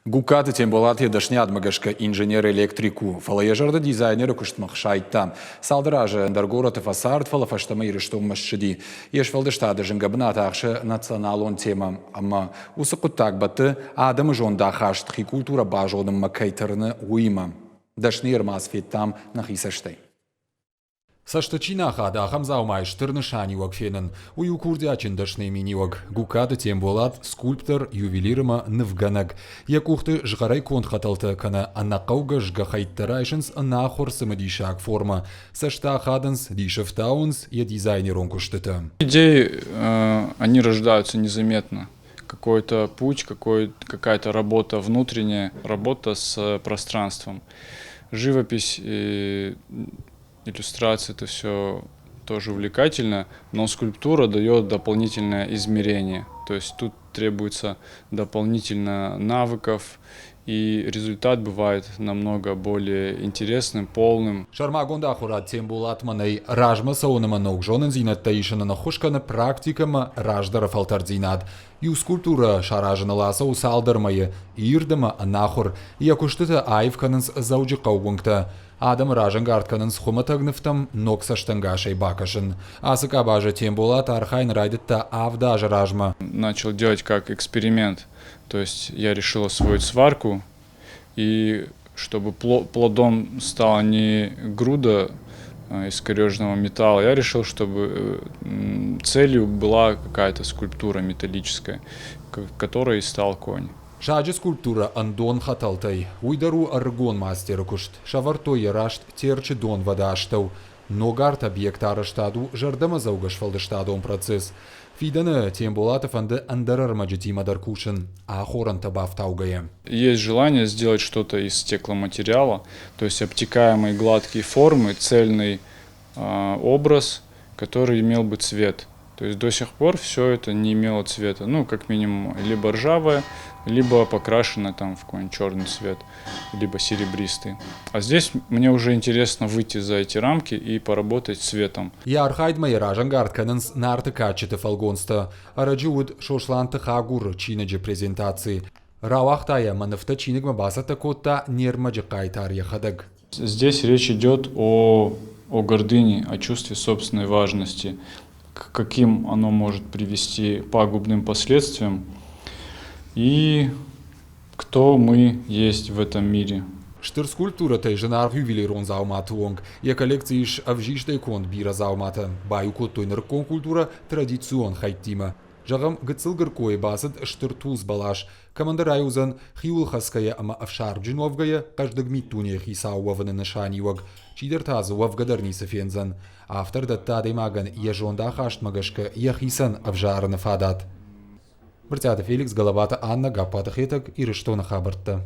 Гукаты тем болатия дашняд магашка инженер-электрику. Фалаежарда дизайнеры куштмах шайтта. Салдража даргората фасард фалафаштама ириштом машшиди. Еш фалдаштада жингабната ахша националон тема. Амма усыкуттак баты адам жонда хаштхи культура бажодым макайтарны уима. Дашнир масфеттам нахисаштай. Саштачина хада хамзаумай штырнышани вакфенен. Ую курдячин дашны минивак. Гукады тем болат скульптор ювелирма нывганаг. Якухты жгарай конт хаталты кана аннақауга жгахайттарайшынс нахор самодишак форма. Сашта хаденс дишефтаунс и дизайнерон куштыта. Идеи, они рождаются незаметно. Какой-то путь, какая-то работа внутренняя, работа с пространством. Живопись и иллюстрация — это все тоже увлекательно, но скульптура дает дополнительное измерение. То есть тут требуется дополнительно навыков, и результат бывает намного более интересным, полным. Шармагонда хурат тем булатманей ражма саунама ногжонен зинаттаишана на хушкана практикама раждара фалтардзинад. Ю скульптура шаражана ласа усалдармае, ирдама нахур, якуштыта айвканынс зауджи каугунгта. Адам ражангартканынс хуматагнывтам ноксаштангашей бакашын. Асыкабажа тем булат архайн райдетта авдажа ражма. Начал делать как эксперимент. То есть я решил освоить сварку, и чтобы плодом стала не груда искореженного металла, я решил, чтобы целью была какая-то скульптура металлическая, которой стал конь. Шаджи скульптура Андон хаталтай, уйдару аргон мастера кушт, шавартой ярашт терчи дон водаштау, ногарт объект араштаду жардама заугаш фалдаштадон процесс. Фидана тем булатов андарар маджитима даркушин, а хоран табав таугая. Есть желание сделать что-то из стекломатериала, то есть обтекаемой гладкие формы, цельный образ, который имел бы цвет. То есть до сих пор все это не имело цвета. Ну, как минимум, либо ржавое, либо покрашено там в какой-нибудь черный цвет, либо серебристый. А здесь мне уже интересно выйти за эти рамки и поработать цветом. Я архайд моя ражангард каненс нарты качеты фалгонста, араджуд шошланты хагур чинеджи презентации. Рауахтая манафта чинег мабасата кота нермаджи кайтарья хадаг. Здесь речь идет о гордыне, о чувстве собственной важности, к каким оно может привести пагубным последствиям, и кто мы есть в этом мире. Штыр скульптура tej женар ювелирон зауматуонг, я коллекцииш авжиштай кон бира заумата, баю коттойнер кон культура традицион хайттима. Жагам гыцылгыр кое басыд штыр туз балаш, командир аюзан хиулхаская ама авшар джиновгая каждыг миттуне хисауаваны нышаниуаг, чидер тазы вавгадарни сафензан. Автор даттады маган ежонда хашт магашка яхисан авжараны фадат. Бртята Феликс Головата Анна Гапата Хетак и Рештона Хабарта.